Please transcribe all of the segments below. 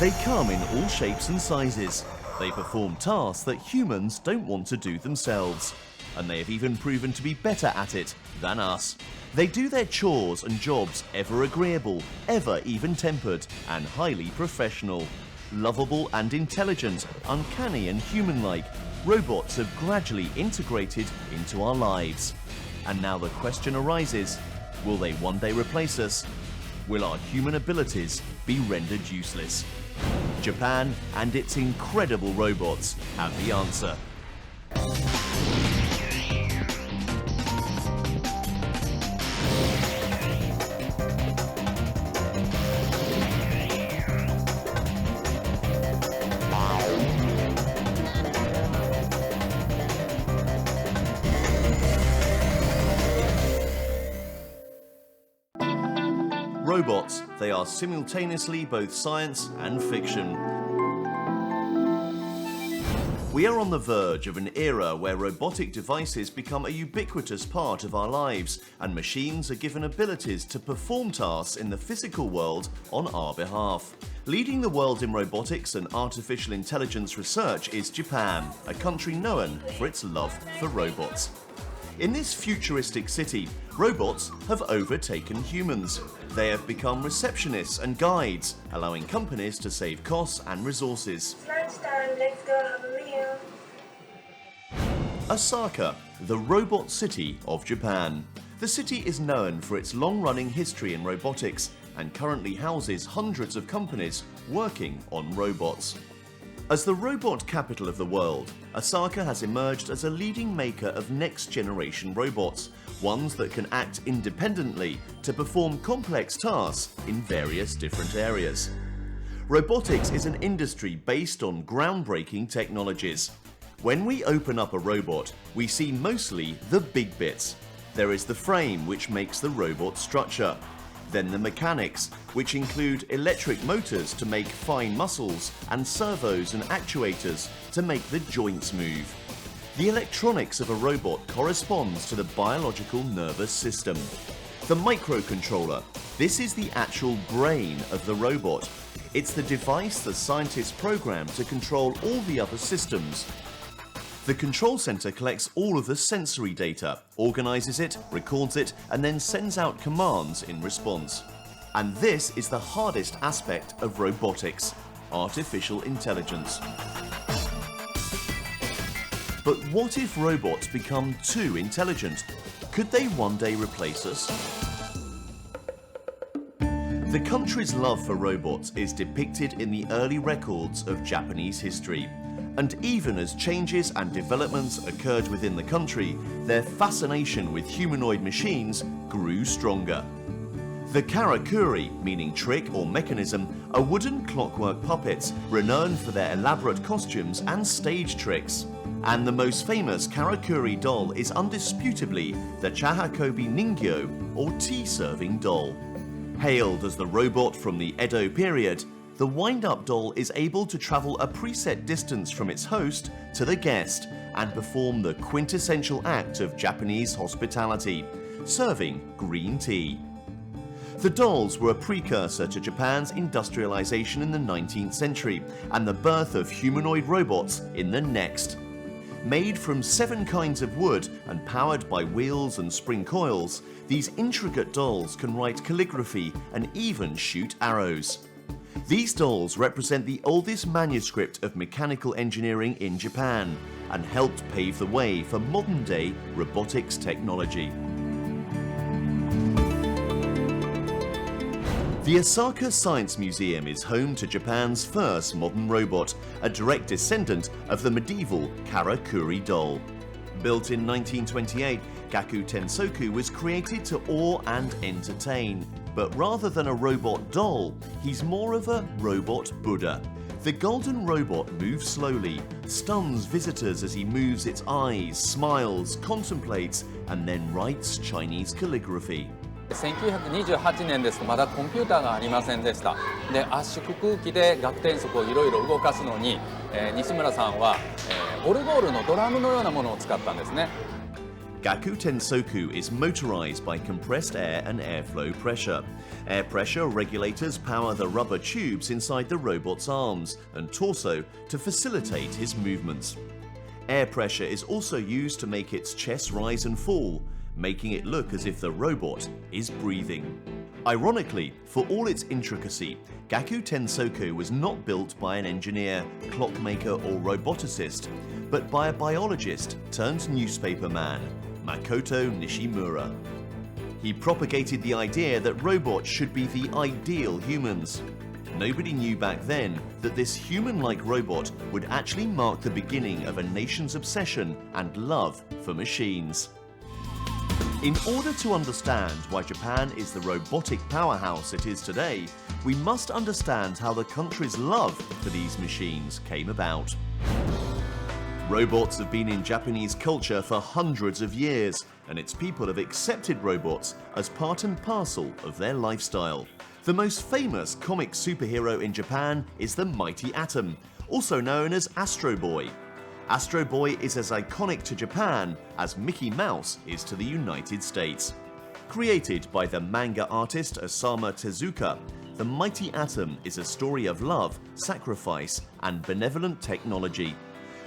They come in all shapes and sizes. They perform tasks that humans don't want to do themselves. And they have even proven to be better at it than us. They do their chores and jobs ever agreeable, ever even-tempered, and highly professional. Lovable and intelligent, uncanny and human-like, robots have gradually integrated into our lives. And now the question arises, will they one day replace us? Will our human abilities be rendered useless? Japan and its incredible robots have the answer. Robots, they are simultaneously both science and fiction. We are on the verge of an era where robotic devices become a ubiquitous part of our lives, and machines are given abilities to perform tasks in the physical world on our behalf. Leading the world in robotics and artificial intelligence research is Japan, a country known for its love for robots. In this futuristic city, robots have overtaken humans. They have become receptionists and guides, allowing companies to save costs and resources. Lunchtime, let's go have a meal. Osaka, the Robot City of Japan. The city is known for its long-running history in robotics and currently houses hundreds of companies working on robots. As the robot capital of the world, Osaka has emerged as a leading maker of next-generation robots, ones that can act independently to perform complex tasks in various different areas. Robotics is an industry based on groundbreaking technologies. When we open up a robot, we see mostly the big bits. There is the frame, which makes the robot structure. Then the mechanics, which include electric motors to make fine muscles and servos and actuators to make the joints move. The electronics of a robot corresponds to the biological nervous system. The microcontroller, this is the actual brain of the robot. It's the device the scientists program to control all the other systems. The control center collects all of the sensory data, organizes it, records it, and then sends out commands in response. And this is the hardest aspect of robotics: artificial intelligence. But what if robots become too intelligent? Could they one day replace us? The country's love for robots is depicted in the early records of Japanese history. And even as changes and developments occurred within the country, their fascination with humanoid machines grew stronger. The karakuri, meaning trick or mechanism, are wooden clockwork puppets renowned for their elaborate costumes and stage tricks. And the most famous karakuri doll is undisputably the Chahakobi Ningyo, or tea-serving doll. Hailed as the robot from the Edo period, the wind-up doll is able to travel a preset distance from its host to the guest and perform the quintessential act of Japanese hospitality, serving green tea. The dolls were a precursor to Japan's industrialization in the 19th century and the birth of humanoid robots in the next. Made from 7 kinds of wood and powered by wheels and spring coils, these intricate dolls can write calligraphy and even shoot arrows. These dolls represent the oldest manuscript of mechanical engineering in Japan and helped pave the way for modern-day robotics technology. The Osaka Science Museum is home to Japan's first modern robot, a direct descendant of the medieval karakuri doll. Built in 1928, Gaku Tensoku was created to awe and entertain. But rather than a robot doll, he's more of a robot Buddha. The golden robot moves slowly, stuns visitors as he moves its eyes, smiles, contemplates, and then writes Chinese calligraphy. 1928年ですとまだコンピューターがありませんでした。で、圧縮空気で楽天則をいろいろ動かすのに、西村さんは、オルゴールのドラムのようなものを使ったんですね。Gaku Tensoku is motorized by compressed air and airflow pressure. Air pressure regulators power the rubber tubes inside the robot's arms and torso to facilitate his movements. Air pressure is also used to make its chest rise and fall, making it look as if the robot is breathing. Ironically, for all its intricacy, Gaku Tensoku was not built by an engineer, clockmaker or roboticist, but by a biologist turned newspaper man, Makoto Nishimura. He propagated the idea that robots should be the ideal humans. Nobody knew back then that this human-like robot would actually mark the beginning of a nation's obsession and love for machines. In order to understand why Japan is the robotic powerhouse it is today, we must understand how the country's love for these machines came about. Robots have been in Japanese culture for hundreds of years, and its people have accepted robots as part and parcel of their lifestyle. The most famous comic superhero in Japan is the Mighty Atom, also known as Astro Boy. Astro Boy is as iconic to Japan as Mickey Mouse is to the United States. Created by the manga artist Osamu Tezuka, the Mighty Atom is a story of love, sacrifice, and benevolent technology.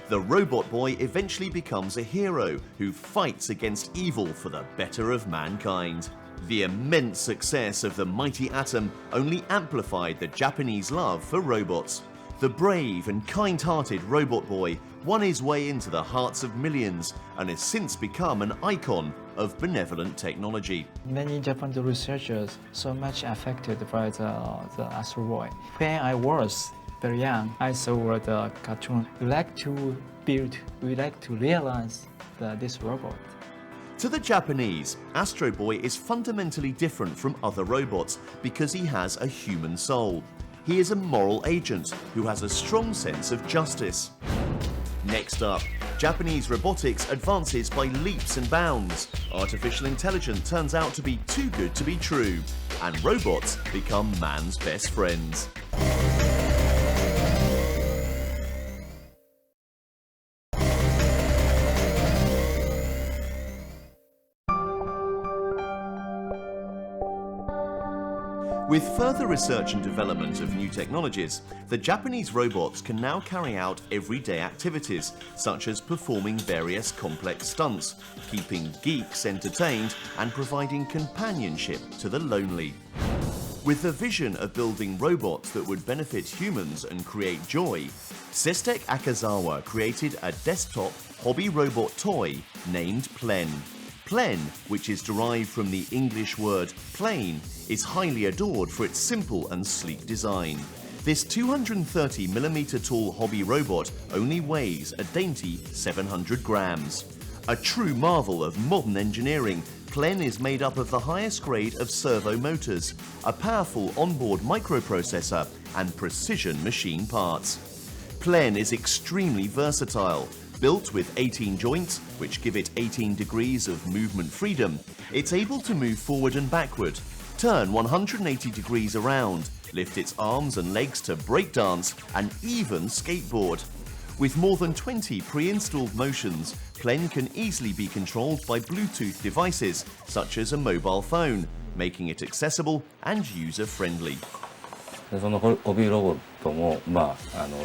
The robot boy eventually becomes a hero who fights against evil for the better of mankind. The immense success of the Mighty Atom only amplified the Japanese love for robots. The brave and kind-hearted robot boy won his way into the hearts of millions and has since become an icon of benevolent technology. Many Japanese researchers so much affected by the Astro Boy. When I was very young, I saw the cartoon. We like to realize this robot. To the Japanese, Astro Boy is fundamentally different from other robots because he has a human soul. He is a moral agent who has a strong sense of justice. Next up, Japanese robotics advances by leaps and bounds. Artificial intelligence turns out to be too good to be true, and robots become man's best friends. With further research and development of new technologies, the Japanese robots can now carry out everyday activities, such as performing various complex stunts, keeping geeks entertained, and providing companionship to the lonely. With the vision of building robots that would benefit humans and create joy, Sestek Akazawa created a desktop hobby robot toy named Plen. Plen, which is derived from the English word plain, is highly adored for its simple and sleek design. This 230mm tall hobby robot only weighs a dainty 700 grams. A true marvel of modern engineering, Plen is made up of the highest grade of servo motors, a powerful onboard microprocessor, and precision machine parts. Plen is extremely versatile. Built with 18 joints, which give it 18 degrees of movement freedom, it's able to move forward and backward, turn 180 degrees around, lift its arms and legs to breakdance, and even skateboard. With more than 20 pre-installed motions, Plen can easily be controlled by Bluetooth devices, such as a mobile phone, making it accessible and user-friendly. そのホビーロボットも、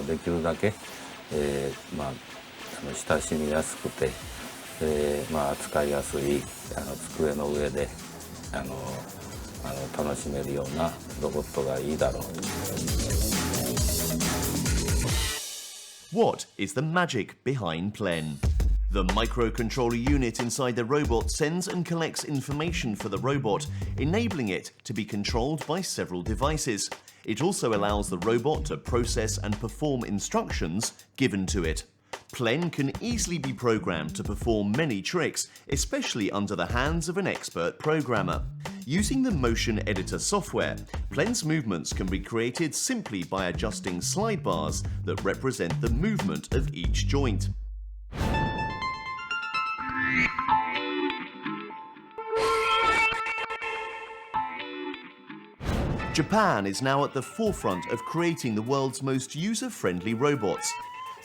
できるだけ、親しみやすくて、扱いやすい机の上で楽しめるようなロボットがいいだろう。What is the magic behind Plen? The microcontroller unit inside the robot sends and collects information for the robot, enabling it to be controlled by several devices. It also allows the robot to process and perform instructions given to it. Plen can easily be programmed to perform many tricks, especially under the hands of an expert programmer. Using the motion editor software, Plen's movements can be created simply by adjusting slide bars that represent the movement of each joint. Japan is now at the forefront of creating the world's most user-friendly robots.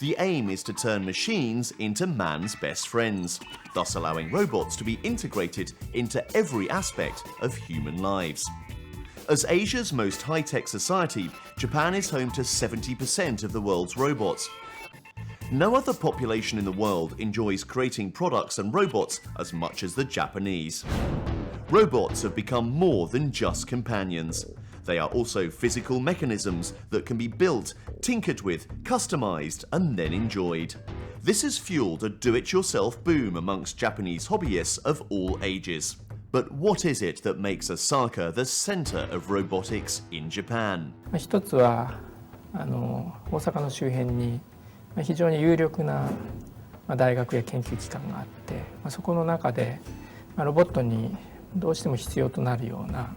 The aim is to turn machines into man's best friends, thus allowing robots to be integrated into every aspect of human lives. As Asia's most high-tech society, Japan is home to 70% of the world's robots. No other population in the world enjoys creating products and robots as much as the Japanese. Robots have become more than just companions. They are also physical mechanisms that can be built, tinkered with, customized, and then enjoyed. This has fueled a do-it-yourself boom amongst Japanese hobbyists of all ages. But what is it that makes Osaka the center of robotics in Japan? 一つは大阪の周辺に非常に有力な大学や研究機関があって、そこの中でロボットにどうしても必要となるような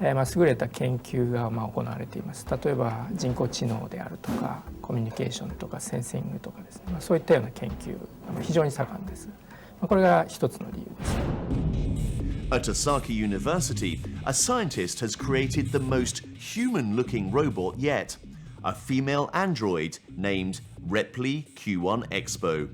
優れた研究が行われています。例えば人工知能であるとかコミュニケーションとかセンシングとかですね、そういったような研究非常に盛んです。これが一つの理由です。At Osaka University, a scientist has created the most human-looking robot yet, a female android named Repli Q1 Expo.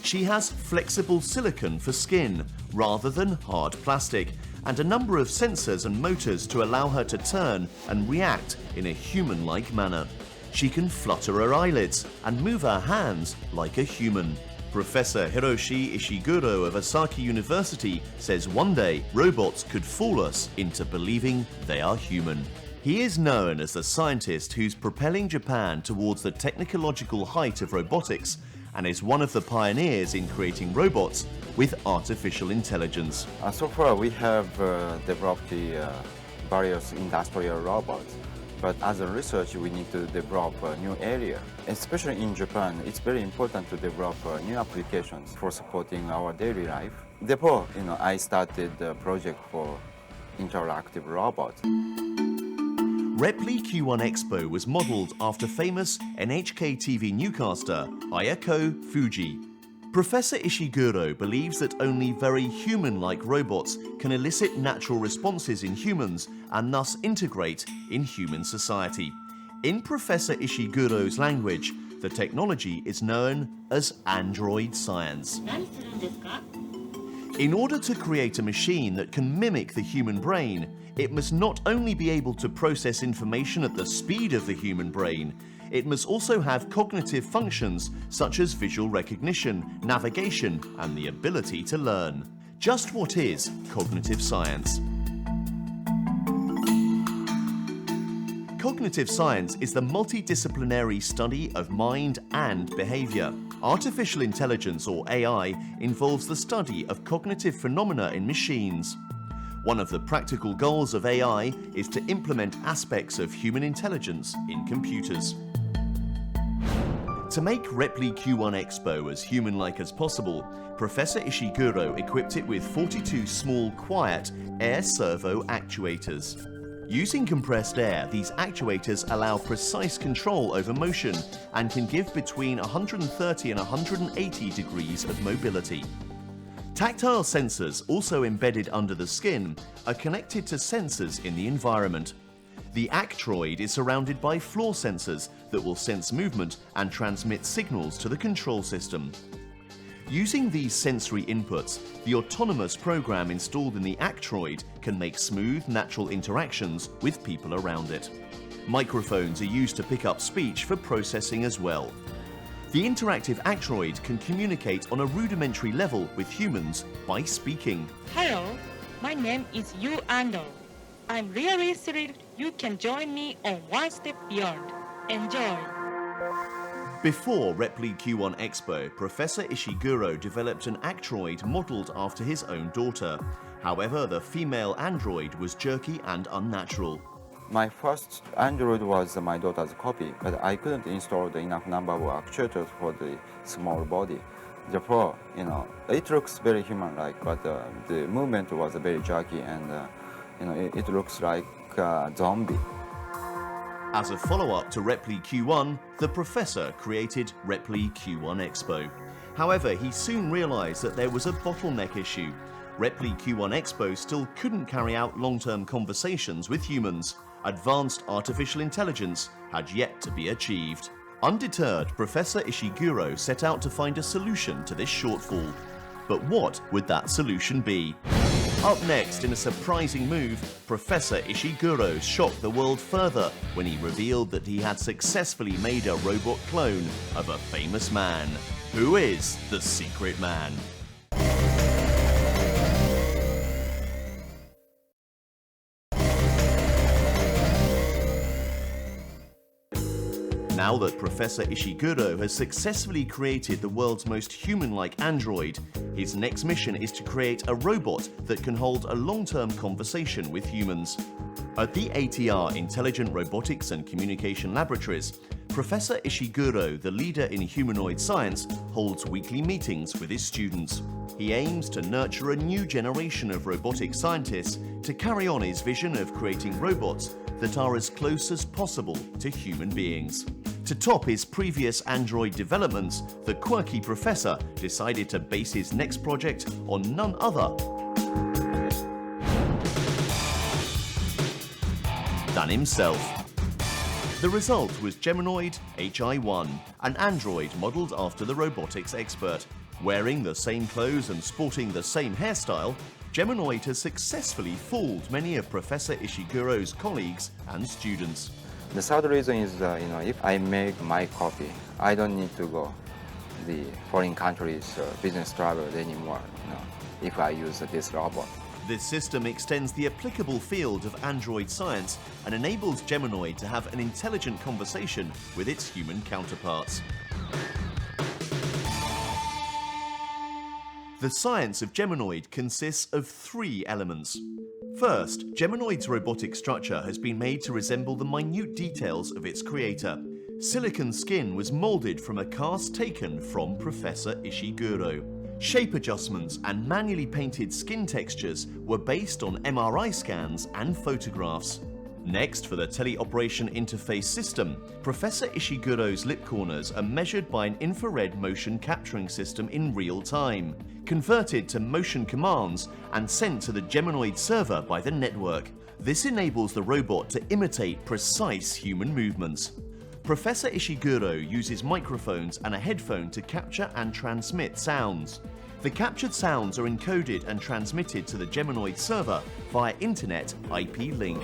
She has flexible silicon for skin rather than hard plastic, and a number of sensors and motors to allow her to turn and react in a human-like manner. She can flutter her eyelids and move her hands like a human. Professor Hiroshi Ishiguro of Osaka University says one day robots could fool us into believing they are human. He is known as the scientist who's propelling Japan towards the technological height of robotics and is one of the pioneers in creating robots with artificial intelligence. So far we have developed the various industrial robots, but as a research we need to develop a new area. Especially in Japan, it's very important to develop new applications for supporting our daily life. Therefore, I started the project for interactive robots. Repli Q1 Expo was modelled after famous NHK TV newscaster Ayako Fuji. Professor Ishiguro believes that only very human-like robots can elicit natural responses in humans and thus integrate in human society. In Professor Ishiguro's language, the technology is known as android science. In order to create a machine that can mimic the human brain, it must not only be able to process information at the speed of the human brain, it must also have cognitive functions such as visual recognition, navigation, and the ability to learn. Just what is cognitive science? Cognitive science is the multidisciplinary study of mind and behavior. Artificial intelligence, or AI, involves the study of cognitive phenomena in machines. One of the practical goals of AI is to implement aspects of human intelligence in computers. To make Repli Q1 Expo as human-like as possible, Professor Ishiguro equipped it with 42 small, quiet, air servo actuators. Using compressed air, these actuators allow precise control over motion and can give between 130 and 180 degrees of mobility. Tactile sensors, also embedded under the skin, are connected to sensors in the environment. The Actroid is surrounded by floor sensors that will sense movement and transmit signals to the control system. Using these sensory inputs, the autonomous program installed in the Actroid can make smooth, natural interactions with people around it. Microphones are used to pick up speech for processing as well. The interactive Actroid can communicate on a rudimentary level with humans by speaking. Hello, my name is Yu Ando. I'm really thrilled you can join me on One Step Beyond. Enjoy! Before Repli Q1 Expo, Professor Ishiguro developed an Actroid modelled after his own daughter. However, the female android was jerky and unnatural. My first Android was my daughter's copy, but I couldn't install enough number of actuators for the small body. Therefore, it looks very human-like, but the movement was very jerky and, it looks like a zombie. As a follow-up to Repli Q1, the professor created Repli Q1 Expo. However, he soon realized that there was a bottleneck issue. Repli Q1 Expo still couldn't carry out long-term conversations with humans. Advanced artificial intelligence had yet to be achieved. Undeterred, Professor Ishiguro set out to find a solution to this shortfall. But what would that solution be? Up next, in a surprising move, Professor Ishiguro shocked the world further when he revealed that he had successfully made a robot clone of a famous man. Who is the secret man? Now that Professor Ishiguro has successfully created the world's most human-like android, his next mission is to create a robot that can hold a long-term conversation with humans. At the ATR Intelligent Robotics and Communication Laboratories, Professor Ishiguro, the leader in humanoid science, holds weekly meetings with his students. He aims to nurture a new generation of robotic scientists to carry on his vision of creating robots that are as close as possible to human beings. To top his previous android developments, the quirky professor decided to base his next project on none other than himself. The result was Geminoid HI-1, an android modelled after the robotics expert. Wearing the same clothes and sporting the same hairstyle, Geminoid has successfully fooled many of Professor Ishiguro's colleagues and students. The third reason is, if I make my copy, I don't need to go the foreign countries business travel anymore. If I use this robot. This system extends the applicable field of android science and enables Geminoid to have an intelligent conversation with its human counterparts. The science of Geminoid consists of three elements. First, Geminoid's robotic structure has been made to resemble the minute details of its creator. Silicon skin was molded from a cast taken from Professor Ishiguro. Shape adjustments and manually painted skin textures were based on MRI scans and photographs. Next, for the teleoperation interface system, Professor Ishiguro's lip corners are measured by an infrared motion capturing system in real time, converted to motion commands and sent to the Geminoid server by the network. This enables the robot to imitate precise human movements. Professor Ishiguro uses microphones and a headphone to capture and transmit sounds. The captured sounds are encoded and transmitted to the Geminoid server via Internet IP link.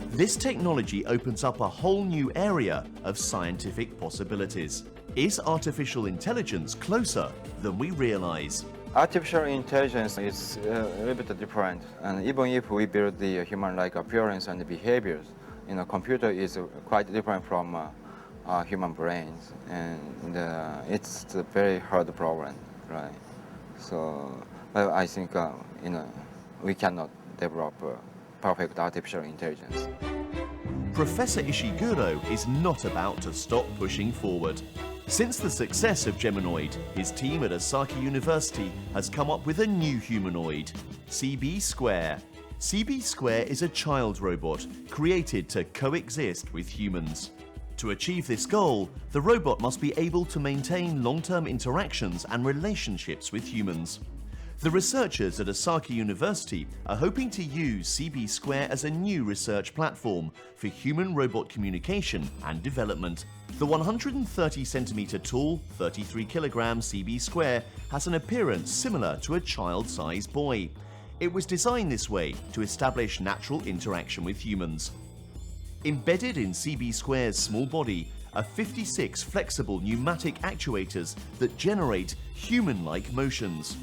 This technology opens up a whole new area of scientific possibilities. Is artificial intelligence closer than we realize? Artificial intelligence is a little bit different, and even if we build the human-like appearance and behaviors, computer is quite different from human brains, and it's a very hard problem, right? So, but I think we cannot develop perfect artificial intelligence. Professor Ishiguro is not about to stop pushing forward. Since the success of Geminoid, his team at Osaka University has come up with a new humanoid, CB Square. CB Square is a child robot created to coexist with humans. To achieve this goal, the robot must be able to maintain long-term interactions and relationships with humans. The researchers at Osaka University are hoping to use CB Square as a new research platform for human-robot communication and development. The 130cm tall, 33kg CB Square has an appearance similar to a child-sized boy. It was designed this way to establish natural interaction with humans. Embedded in CB Square's small body are 56 flexible pneumatic actuators that generate human-like motions.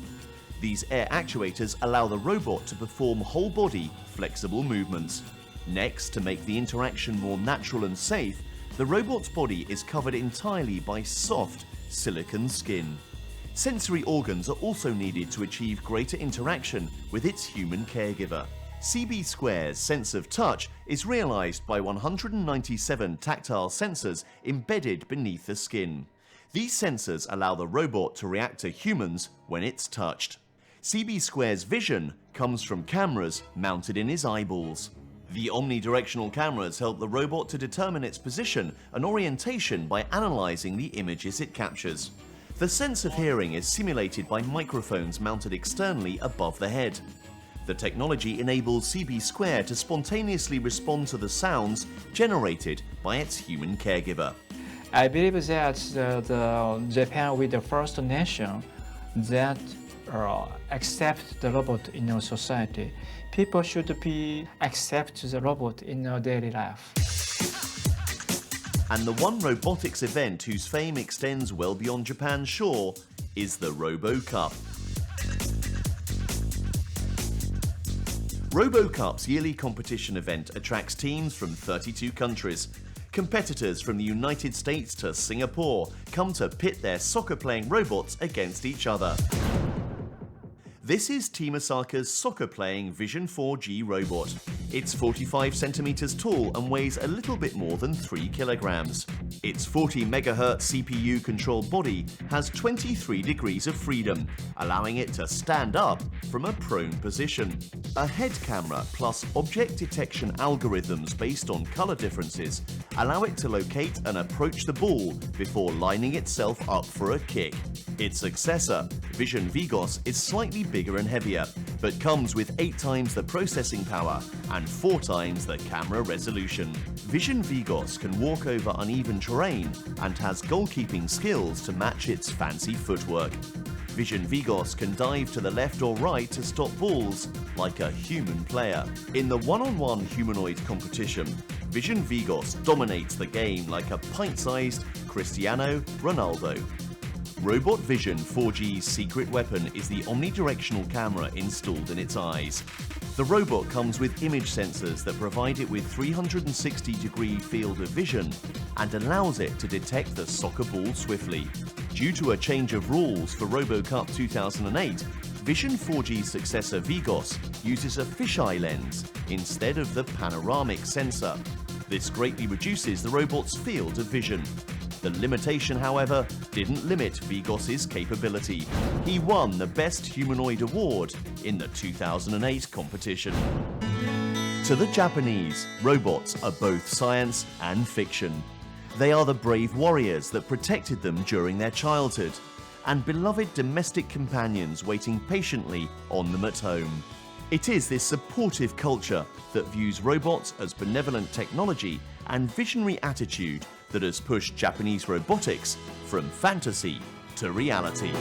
These air actuators allow the robot to perform whole-body, flexible movements. Next, to make the interaction more natural and safe, the robot's body is covered entirely by soft, silicon skin. Sensory organs are also needed to achieve greater interaction with its human caregiver. CB Square's sense of touch is realized by 197 tactile sensors embedded beneath the skin. These sensors allow the robot to react to humans when it's touched. CB Square's vision comes from cameras mounted in his eyeballs. The omnidirectional cameras help the robot to determine its position and orientation by analyzing the images it captures. The sense of hearing is simulated by microphones mounted externally above the head. The technology enables CB² to spontaneously respond to the sounds generated by its human caregiver. I believe that Japan will be the first nation that accept the robot in our society. People should accept the robot in our daily life. And the one robotics event whose fame extends well beyond Japan's shore is the Robo Cup. Robo Cup's yearly competition event attracts teams from 32 countries. Competitors from the United States to Singapore come to pit their soccer-playing robots against each other. This is Team Osaka's soccer-playing Vision 4G robot. It's 45 centimeters tall and weighs a little bit more than 3 kilograms. Its 40 MHz CPU-controlled body has 23 degrees of freedom, allowing it to stand up from a prone position. A head camera plus object detection algorithms based on color differences allow it to locate and approach the ball before lining itself up for a kick. Its successor, Vision Vigos, is slightly bigger and heavier, but comes with 8 times the processing power and 4 times the camera resolution. Vision Vigos can walk over uneven terrain and has goalkeeping skills to match its fancy footwork. Vision Vigos can dive to the left or right to stop balls like a human player. In the one-on-one humanoid competition, Vision Vigos dominates the game like a pint-sized Cristiano Ronaldo. Robot Vision 4G's secret weapon is the omnidirectional camera installed in its eyes. The robot comes with image sensors that provide it with 360-degree field of vision and allows it to detect the soccer ball swiftly. Due to a change of rules for RoboCup 2008, Vision 4G's successor Vigos uses a fisheye lens instead of the panoramic sensor. This greatly reduces the robot's field of vision. The limitation, however, didn't limit Vigos's capability. He won the Best Humanoid Award in the 2008 competition. To the Japanese, robots are both science and fiction. They are the brave warriors that protected them during their childhood, and beloved domestic companions waiting patiently on them at home. It is this supportive culture that views robots as benevolent technology and visionary attitude that has pushed Japanese robotics from fantasy to reality.